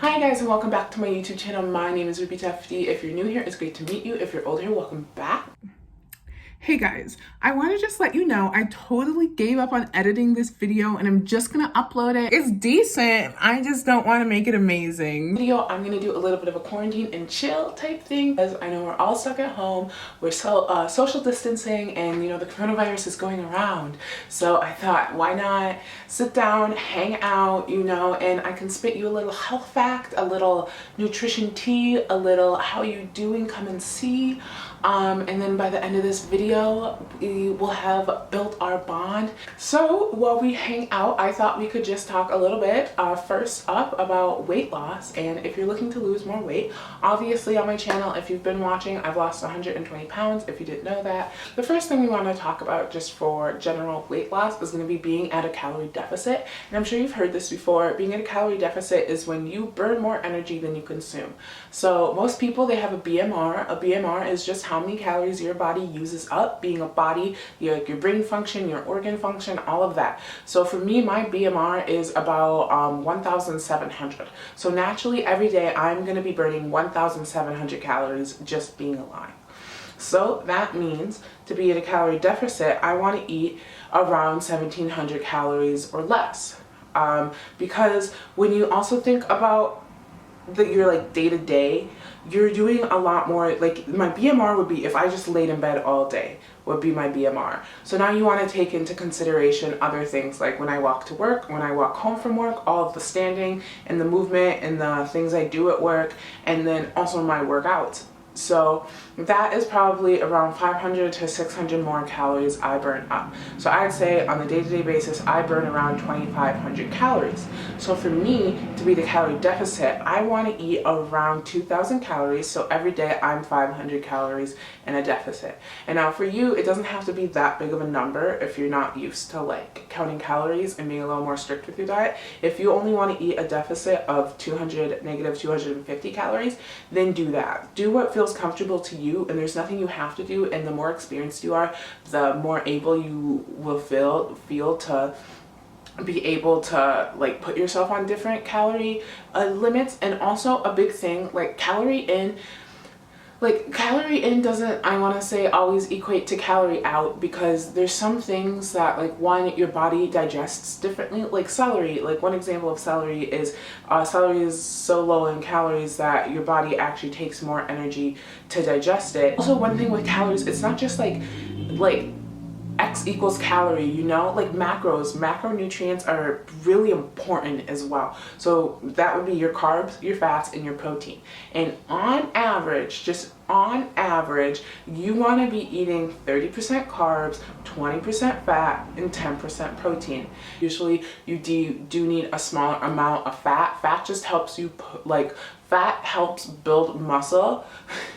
Hi guys, and welcome back to my YouTube channel. My name is Ruby Tufty. If you're new here, it's great to meet you. If you're old here, welcome back. Hey guys, I want to just let you know I totally gave up on editing this video and I'm just gonna upload it. It's decent, I just don't want to make it amazing. Video, I'm gonna do a little bit of a quarantine and chill type thing because I know we're all stuck at home. We're social distancing and you know the coronavirus is going around. So I thought, why not sit down, hang out, you know, and I can spit you a little health fact, a little nutrition tea, a little how you doing, come and see. And then by the end of this video, we will have built our bond. So while we hang out, I thought we could just talk a little bit first up about weight loss. And if you're looking to lose more weight, obviously on my channel, if you've been watching, I've lost 120 pounds, if you didn't know that. The first thing we want to talk about just for general weight loss is going to be being at a calorie deficit. And I'm sure you've heard this before. Being at a calorie deficit is when you burn more energy than you consume. So most people, they have a BMR. A BMR is just how many calories your body uses up. Being a body, your brain function, your organ function, all of that. So for me, my BMR is about 1,700. So naturally, every day I'm going to be burning 1,700 calories just being alive. So that means to be at a calorie deficit, I want to eat around 1,700 calories or less. Because when you also think about your like day-to-day, you're doing a lot more. Like my BMR would be if I just laid in bed all day would be my BMR. So now you want to take into consideration other things like when I walk to work, when I walk home from work, all of the standing and the movement and the things I do at work, and then also my workouts. So that is probably around 500 to 600 more calories I burn up. So I'd say on a day-to-day basis, I burn around 2,500 calories. So for me to be the calorie deficit, I want to eat around 2,000 calories. So every day I'm 500 calories in a deficit. And now for you, it doesn't have to be that big of a number if you're not used to like counting calories and being a little more strict with your diet. If you only want to eat a deficit of negative 250 calories, then do that. Do what feels comfortable to you, and there's nothing you have to do, and the more experienced you are, the more able you will feel to be able to like put yourself on different calorie limits. And also a big thing, like calorie in doesn't, I want to say, always equate to calorie out, because there's some things that like one, your body digests differently. Like celery, like one example of celery is so low in calories that your body actually takes more energy to digest it. Also one thing with calories, it's not just like X equals calorie, you know, like macronutrients are really important as well. So that would be your carbs, your fats, and your protein. And on average, just on average, you want to be eating 30% carbs, 20% fat, and 10% protein. Usually you do need a smaller amount of fat. Fat just helps you fat helps build muscle.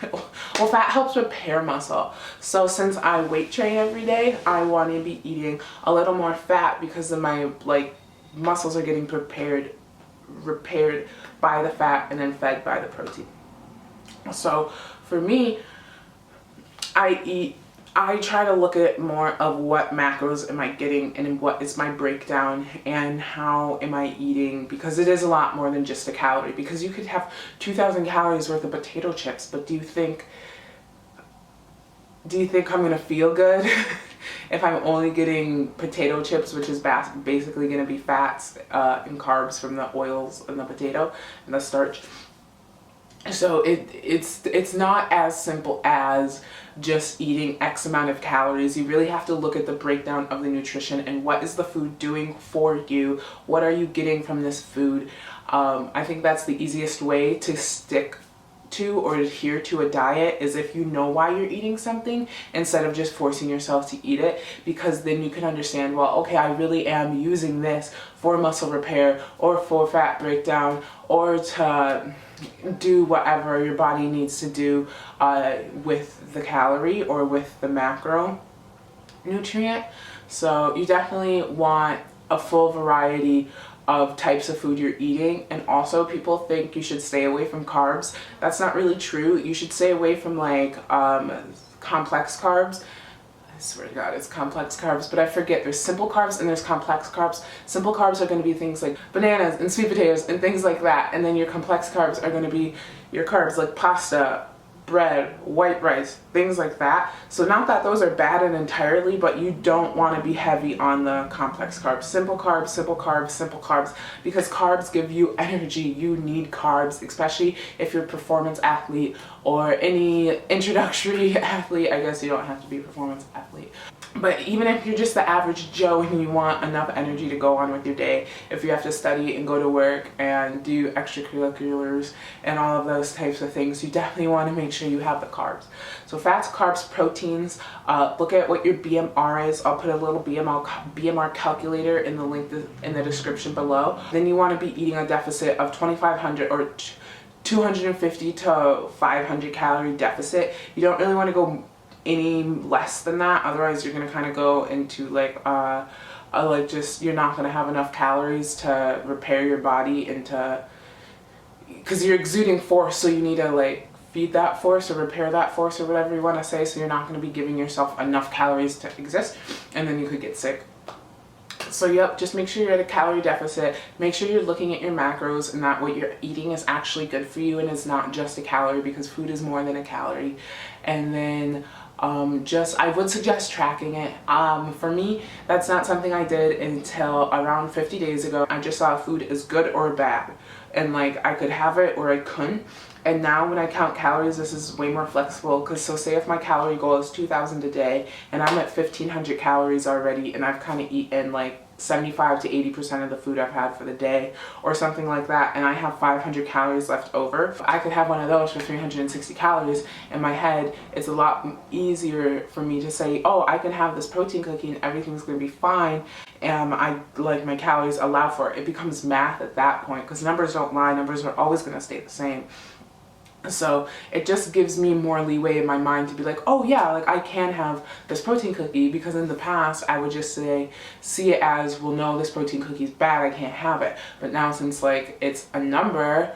Well, fat helps repair muscle. So since I weight train every day, I want to be eating a little more fat because of my muscles are getting repaired by the fat and then fed by the protein. So for me, I try to look at more of what macros am I getting and what is my breakdown and how am I eating, because it is a lot more than just a calorie. Because you could have 2,000 calories worth of potato chips, but do you think I'm gonna feel good if I'm only getting potato chips, which is basically gonna be fats and carbs from the oils and the potato and the starch? So it's not as simple as just eating X amount of calories. You really have to look at the breakdown of the nutrition and what is the food doing for you? What are you getting from this food? I think that's the easiest way to stick to or adhere to a diet, is if you know why you're eating something instead of just forcing yourself to eat it, because then you can understand, well, okay, I really am using this for muscle repair or for fat breakdown or to do whatever your body needs to do with the calorie or with the macro nutrient. So you definitely want a full variety of types of food you're eating. And also people think you should stay away from carbs. That's not really true. You should stay away from complex carbs. I swear to God, it's complex carbs, but I forget there's simple carbs and there's complex carbs. Simple carbs are going to be things like bananas and sweet potatoes and things like that. And then your complex carbs are going to be your carbs like pasta, bread, white rice, things like that. So not that those are bad and entirely, but you don't want to be heavy on the complex carbs. Simple carbs, simple carbs, simple carbs, because carbs give you energy. You need carbs, especially if you're a performance athlete or any introductory athlete. I guess you don't have to be a performance athlete. But even if you're just the average Joe and you want enough energy to go on with your day, if you have to study and go to work and do extracurriculars and all of those types of things, you definitely want to make sure you have the carbs. So fats, carbs, proteins, look at what your BMR is. I'll put a little BMR calculator in the link in the description below. Then you want to be eating a deficit of 2,500 or 250 to 500 calorie deficit. You don't really want to go any less than that, otherwise you're going to kind of go into like just you're not going to have enough calories to repair your body into, because you're exuding force, so you need to like feed that force or repair that force or whatever you want to say, so you're not going to be giving yourself enough calories to exist, and then you could get sick. So yep, just make sure you're at a calorie deficit. Make sure you're looking at your macros and that what you're eating is actually good for you and is not just a calorie, because food is more than a calorie. And then I would suggest tracking it. For me, that's not something I did until around 50 days ago. I just saw food is good or bad, and like I could have it or I couldn't. And now when I count calories, this is way more flexible, because so say if my calorie goal is 2,000 a day and I'm at 1,500 calories already and I've kind of eaten like 75 to 80% of the food I've had for the day or something like that, and I have 500 calories left over, I could have one of those for 360 calories. In my head, it's a lot easier for me to say, oh, I can have this protein cookie and everything's going to be fine, and I like my calories allow for it. It becomes math at that point, because numbers don't lie. Numbers are always going to stay the same. So it just gives me more leeway in my mind to be like, oh yeah, like I can have this protein cookie, because in the past I would just see it as, well, no, this protein cookie is bad, I can't have it. But now, since like it's a number,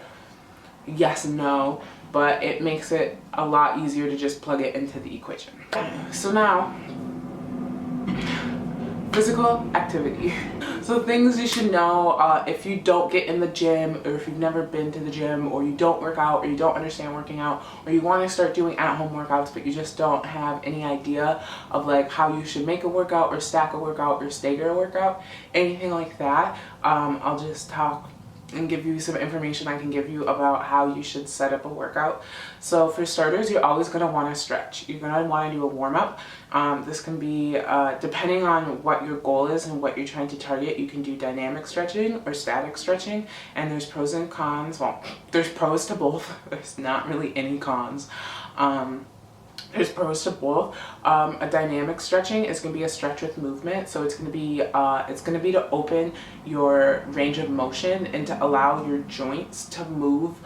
yes and no, but it makes it a lot easier to just plug it into the equation. So now, physical activity. So things you should know if you don't get in the gym, or if you've never been to the gym, or you don't work out, or you don't understand working out, or you want to start doing at-home workouts but you just don't have any idea of like how you should make a workout or stack a workout or stagger a workout, anything like that, I'll just talk and give you some information I can give you about how you should set up a workout. So for starters, you're always going to want to stretch. You're going to want to do a warm-up. This can be, depending on what your goal is and what you're trying to target, you can do dynamic stretching or static stretching, and there's pros and cons. Well, there's pros to both. There's not really any cons. There's pros to both. A dynamic stretching is going to be a stretch with movement, so it's going to be to open your range of motion and to allow your joints to move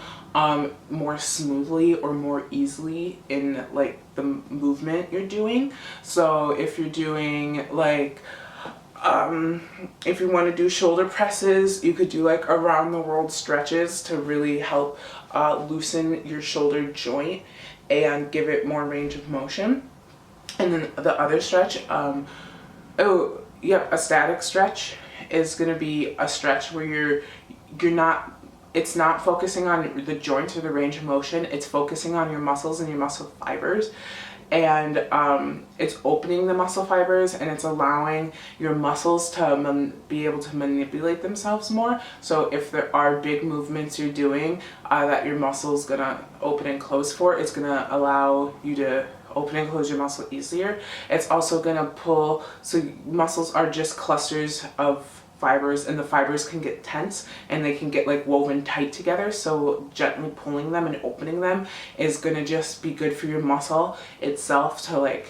more smoothly or more easily in like the movement you're doing. So if you're doing like if you want to do shoulder presses, you could do like around the world stretches to really help loosen your shoulder joint and give it more range of motion. And then the other stretch, a static stretch is going to be a stretch where it's not focusing on the joints or the range of motion, it's focusing on your muscles and your muscle fibers. And it's opening the muscle fibers, and it's allowing your muscles to be able to manipulate themselves more. So if there are big movements you're doing that your muscle's gonna open and close for, it's gonna allow you to open and close your muscle easier. It's also gonna pull, so muscles are just clusters of fibers, and the fibers can get tense and they can get like woven tight together, so gently pulling them and opening them is gonna just be good for your muscle itself to like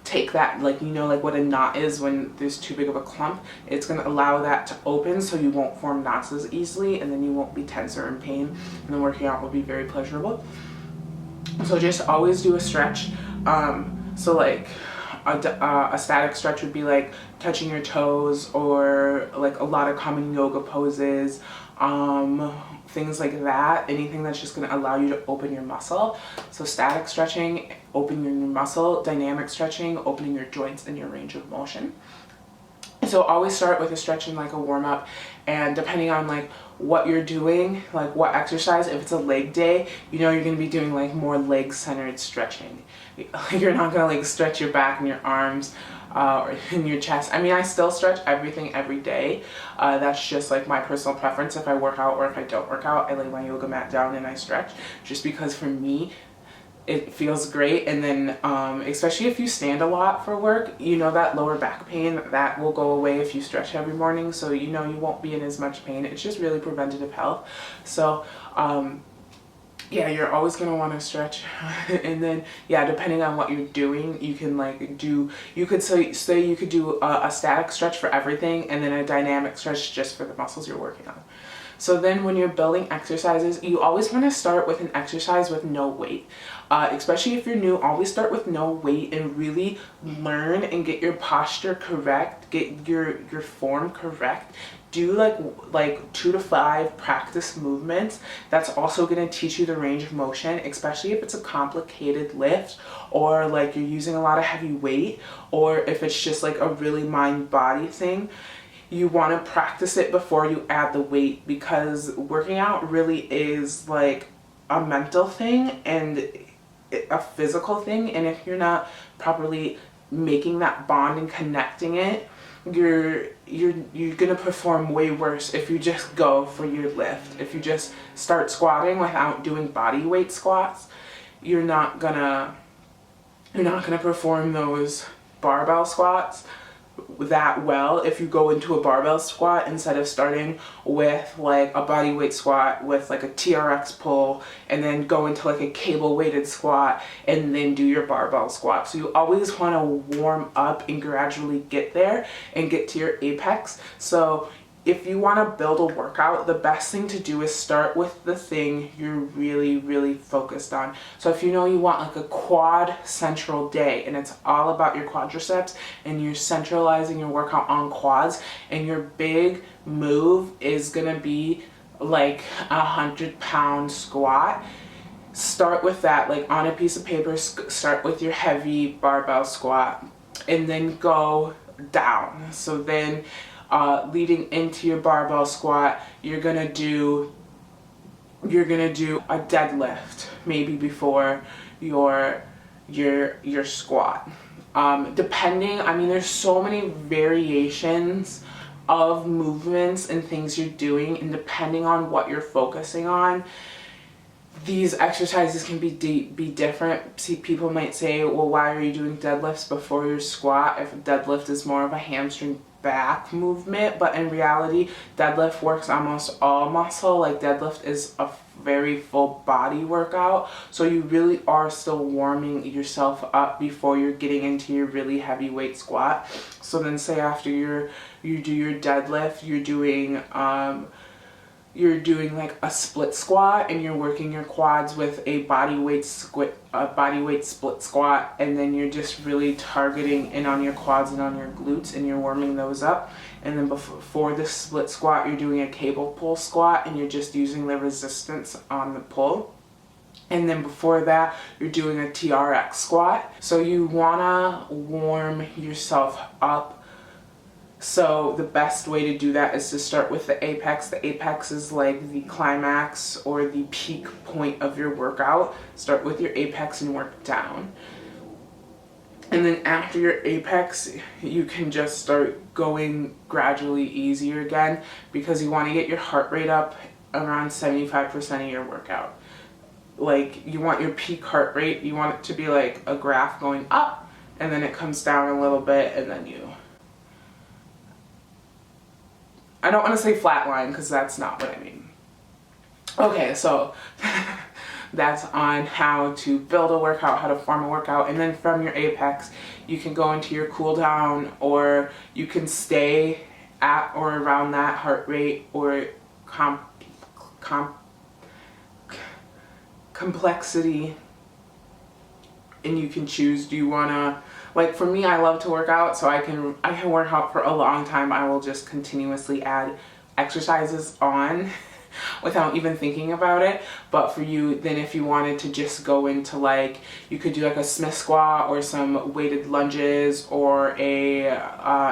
take that, like, you know, like what a knot is when there's too big of a clump. It's gonna allow that to open so you won't form knots as easily, and then you won't be tense or in pain, and the working out will be very pleasurable. So just always do a stretch. So like a static stretch would be like touching your toes, or like a lot of common yoga poses, things like that, anything that's just going to allow you to open your muscle. So static stretching, opening your muscle, dynamic stretching, opening your joints and your range of motion. So always start with a stretching, like a warm-up, and depending on like what you're doing, like what exercise, if it's a leg day, you know you're going to be doing like more leg-centered stretching. You're not going to like stretch your back and your arms or in your chest. I mean, I still stretch everything every day. That's just like my personal preference. If I work out or if I don't work out, I lay my yoga mat down and I stretch, just because for me it feels great. And then especially if you stand a lot for work, you know that lower back pain, that will go away if you stretch every morning. So you know you won't be in as much pain. It's just really preventative health. So yeah, you're always going to want to stretch. And then yeah, depending on what you're doing, you can like do, you could say you could do a static stretch for everything and then a dynamic stretch just for the muscles you're working on. So then when you're building exercises, you always want to start with an exercise with no weight. Especially if you're new, always start with no weight and really learn and get your posture correct, get your form correct. Do like 2 to 5 practice movements. That's also going to teach you the range of motion, especially if it's a complicated lift or like you're using a lot of heavy weight, or if it's just like a really mind-body thing. You want to practice it before you add the weight, because working out really is like a mental thing and a physical thing. And if you're not properly making that bond and connecting it, you're gonna perform way worse if you just go for your lift. If you just start squatting without doing body weight squats, you're not gonna perform those barbell squats that well if you go into a barbell squat instead of starting with like a body weight squat with like a TRX pull, and then go into like a cable weighted squat and then do your barbell squat. So you always want to warm up and gradually get there and get to your apex. So if you want to build a workout, the best thing to do is start with the thing you're really focused on. So if you know you want like a quad central day and it's all about your quadriceps and you're centralizing your workout on quads, and your big move is gonna be like 100-pound squat, start with that, like on a piece of paper. Start with your heavy barbell squat and then go down. So then leading into your barbell squat, you're gonna do a deadlift maybe before your squat. Depending, I mean, there's so many variations of movements and things you're doing, and depending on what you're focusing on, these exercises can be different. See, people might say, well, why are you doing deadlifts before your squat if a deadlift is more of a hamstring back movement? But in reality, deadlift works almost all muscle. Like deadlift is a very full body workout, so you really are still warming yourself up before you're getting into your really heavyweight squat. So then say after you do your deadlift, you're doing like a split squat and you're working your quads with a body weight split squat, and then you're just really targeting in on your quads and on your glutes and you're warming those up. And then before the split squat, you're doing a cable pull squat and you're just using the resistance on the pull. And then before that, you're doing a TRX squat. So you wanna warm yourself up. So the best way to do that is to start with the apex. The apex is like the climax or the peak point of your workout. Start with your apex and work down. And then after your apex, you can just start going gradually easier again, because you want to get your heart rate up around 75% of your workout. Like you want your peak heart rate, you want it to be like a graph going up and then it comes down a little bit and then I don't want to say flatline because that's not what I mean. Okay, so that's on how to build a workout, how to form a workout. And then from your apex, you can go into your cool down, or you can stay at or around that heart rate, or complexity. And you can choose, do you want to, like for me, I love to work out, so I can work out for a long time. I will just continuously add exercises on without even thinking about it. But for you, then if you wanted to just go into like, you could do like a Smith squat or some weighted lunges or a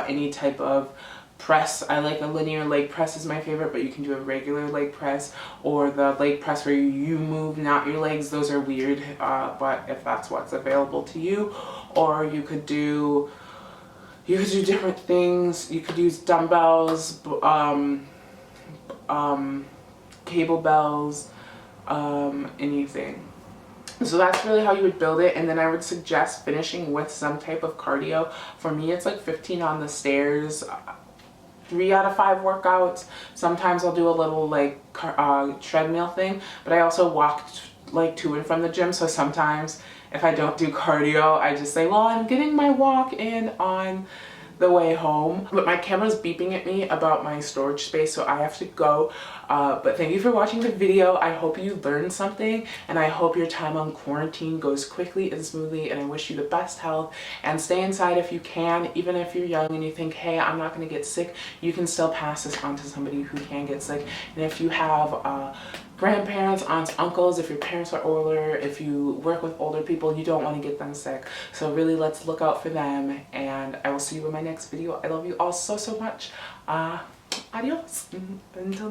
any type of press. I like a linear leg press is my favorite, but you can do a regular leg press or the leg press where you move, not your legs. Those are weird, but if that's what's available to you. Or you could do different things. You could use dumbbells, cable bells, anything. So that's really how you would build it. And then I would suggest finishing with some type of cardio. For me, it's like 15 on the stairs, 3 out of 5 workouts. Sometimes I'll do a little like treadmill thing, but I also walk like to and from the gym. So sometimes if I don't do cardio, I just say, well, I'm getting my walk in on the way home. But my camera's beeping at me about my storage space, so I have to go. But thank you for watching the video. I hope you learned something, and I hope your time on quarantine goes quickly and smoothly, and I wish you the best health. And stay inside if you can. Even if you're young and you think, hey, I'm not gonna get sick, you can still pass this on to somebody who can get sick. And if you have grandparents, aunts, uncles, if your parents are older, if you work with older people, you don't want to get them sick. So really, let's look out for them, and I will see you in my next video. I love you all so much. Adios. Until